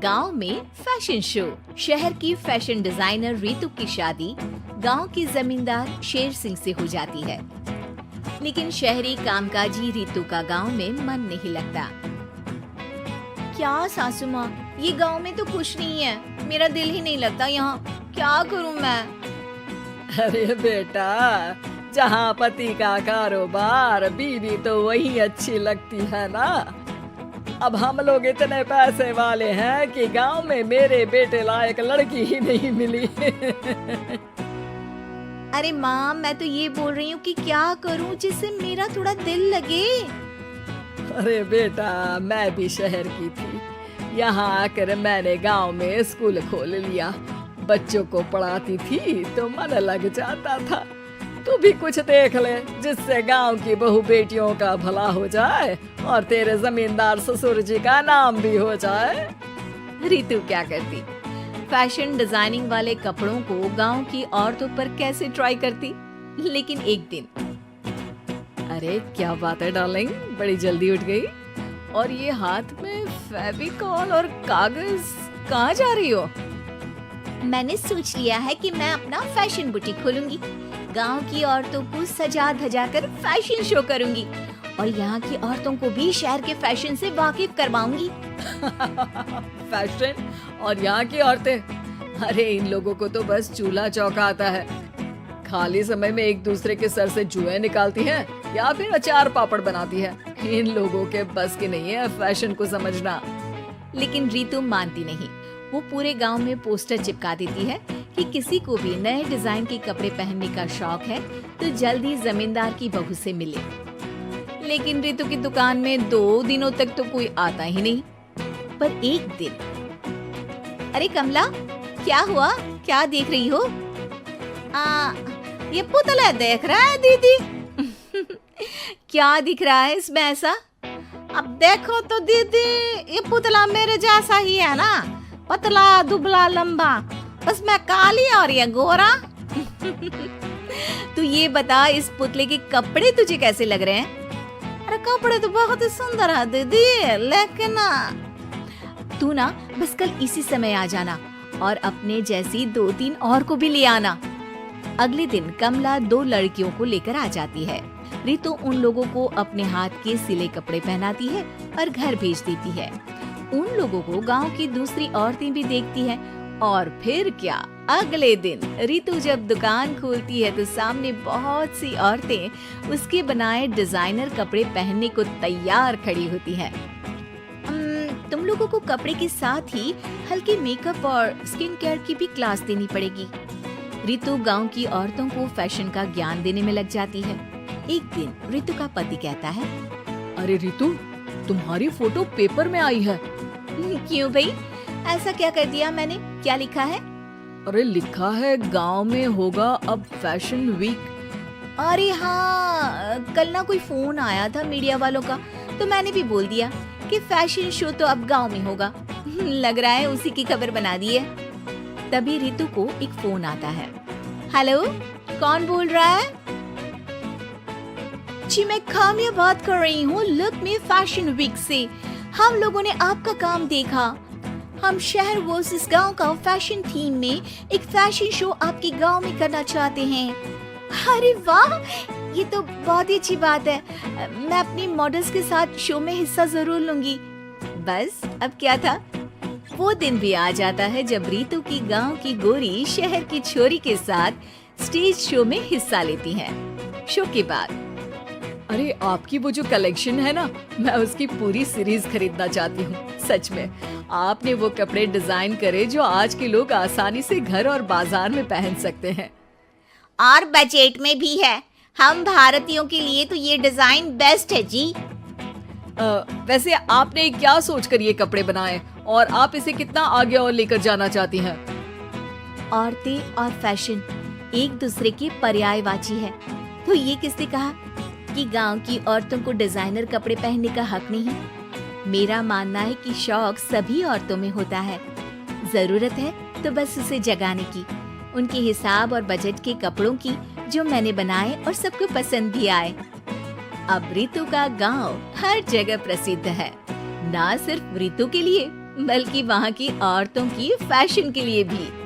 गांव में fashion show. शहर की फैशन डिजाइनर रितु की शादी गांव के जमींदार शेर सिंह से हो जाती है, लेकिन शहरी कामकाजी रितु का गांव में मन नहीं लगता। क्या सासू माँ, ये गांव में तो कुछ नहीं है, मेरा दिल ही नहीं लगता यहाँ, क्या करूँ मैं? अरे बेटा, जहाँ पति का कारोबार बीवी तो वही अच्छी लगती है ना। अब हम लोग इतने पैसे वाले हैं कि गांव में मेरे बेटे लायक लड़की ही नहीं मिली। अरे माँ, मैं तो ये बोल रही हूँ कि क्या करूँ जिससे मेरा थोड़ा दिल लगे। अरे बेटा, मैं भी शहर की थी, यहाँ आकर मैंने गांव में स्कूल खोल लिया। बच्चों को पढ़ाती थी तो मन लग जाता था। तू भी कुछ देख ले जिससे गांव की बहू बेटियों का भला हो जाए और तेरे जमींदार ससुर जी का नाम भी हो जाए। रितु क्या करती? फैशन डिजाइनिंग वाले कपड़ों को गांव की औरतों पर कैसे ट्राई करती। लेकिन एक दिन, अरे क्या बात है डार्लिंग, बड़ी जल्दी उठ गई। और ये हाथ में फेविकॉल और कागज, कहाँ जा रही हो? मैंने सोच लिया है कि मैं अपना फैशन बुटीक खोलूंगी। गांव की औरतों को सजा धजा कर फैशन शो करूंगी और यहाँ की औरतों को भी शहर के फैशन से वाकिफ करवाऊंगी। फैशन और यहाँ की औरतें, अरे इन लोगों को तो बस चूल्हा चौका आता है। खाली समय में एक दूसरे के सर से जुएं निकालती हैं या फिर अचार पापड़ बनाती है। इन लोगों के बस की नहीं है फैशन को समझना। लेकिन रितु मानती नहीं। वो पूरे गांव में पोस्टर चिपका देती है कि किसी को भी नए डिजाइन के कपड़े पहनने का शौक है तो जल्दी जमींदार की बहू से मिले। लेकिन रितु की दुकान में 2 दिनों तक तो कोई आता ही नहीं। पर एक दिन, अरे कमला, क्या हुआ? क्या देख रही हो? ये पुतला देख रहा है दीदी। क्या दिख रहा है इसमें ऐसा? अब देखो तो दीदी, ये पुतला मेरे जैसा ही है ना, पतला दुबला लंबा, बस मैं काली और ये गोरा। तू ये बता, इस पुतले के कपड़े तुझे कैसे लग रहे हैं? अरे कपड़े तो बहुत ही सुंदर है दीदी, लेकिन तू ना बस कल इसी समय आ जाना और अपने जैसी 2-3 और को भी ले आना। अगले दिन कमला 2 लड़कियों को लेकर आ जाती है। रितु उन लोगों को अपने हाथ के सिले कपड़े पहनाती है और घर भेज देती है। उन लोगों को गांव की दूसरी औरतें भी देखती हैं। और फिर क्या, अगले दिन रितु जब दुकान खोलती है तो सामने बहुत सी औरतें उसके बनाए डिजाइनर कपड़े पहनने को तैयार खड़ी होती हैं। तुम लोगों को कपड़े के साथ ही हल्के मेकअप और स्किन केयर की भी क्लास देनी पड़ेगी। रितु गांव की औरतों को फैशन का ज्ञान देने में लग जाती है। एक दिन रितु का पति कहता है, अरे रितु, तुम्हारी फोटो पेपर में आई है। क्यों भाई, ऐसा क्या कर दिया मैंने? क्या लिखा है? अरे लिखा है गांव में होगा अब फैशन वीक। अरे हाँ, कल ना कोई फोन आया था मीडिया वालों का, तो मैंने भी बोल दिया कि फैशन शो तो अब गांव में होगा। लग रहा है उसी की खबर बना दी है। तभी रितु को एक फोन आता है। हेलो, कौन बोल रहा है? जी मैं काम्या बात कर रही हूँ लुक मी फैशन वीक से। हम लोगों ने आपका काम देखा। हम शहर वर्सेस गांव का फैशन थीम में एक फैशन शो आपके गांव में करना चाहते हैं। अरे वाह, ये तो बहुत ही अच्छी बात है। मैं अपनी मॉडल्स के साथ शो में हिस्सा जरूर लूंगी। बस अब क्या था, वो दिन भी आ जाता है जब रितु की गांव की गोरी शहर की छोरी के साथ स्टेज शो में हिस्सा लेती है। शो के बाद, अरे आपकी वो जो कलेक्शन है ना, मैं उसकी पूरी सीरीज खरीदना चाहती हूँ। सच में आपने वो कपड़े डिजाइन करे जो आज के लोग आसानी से घर और बाजार में पहन सकते हैं। और बजट में भी है। हम भारतीयों के लिए तो ये डिजाइन बेस्ट है जी। वैसे आपने क्या सोचकर ये कपड़े बनाए और आप इसे कितना आगे और लेकर जाना चाहती हैं? औरतें और फैशन एक दूसरे के पर्यायवाची है। तो ये किसने कहा कि गांव की औरतों को डिजाइनर कपड़े पहनने का हक नहीं? मेरा मानना है कि शौक सभी औरतों में होता है। जरूरत है तो बस उसे जगाने की, उनके हिसाब और बजट के कपड़ों की जो मैंने बनाए और सबको पसंद भी आए। अब रितु का गांव हर जगह प्रसिद्ध है, ना सिर्फ रितु के लिए बल्कि वहाँ की औरतों की फैशन के लिए भी।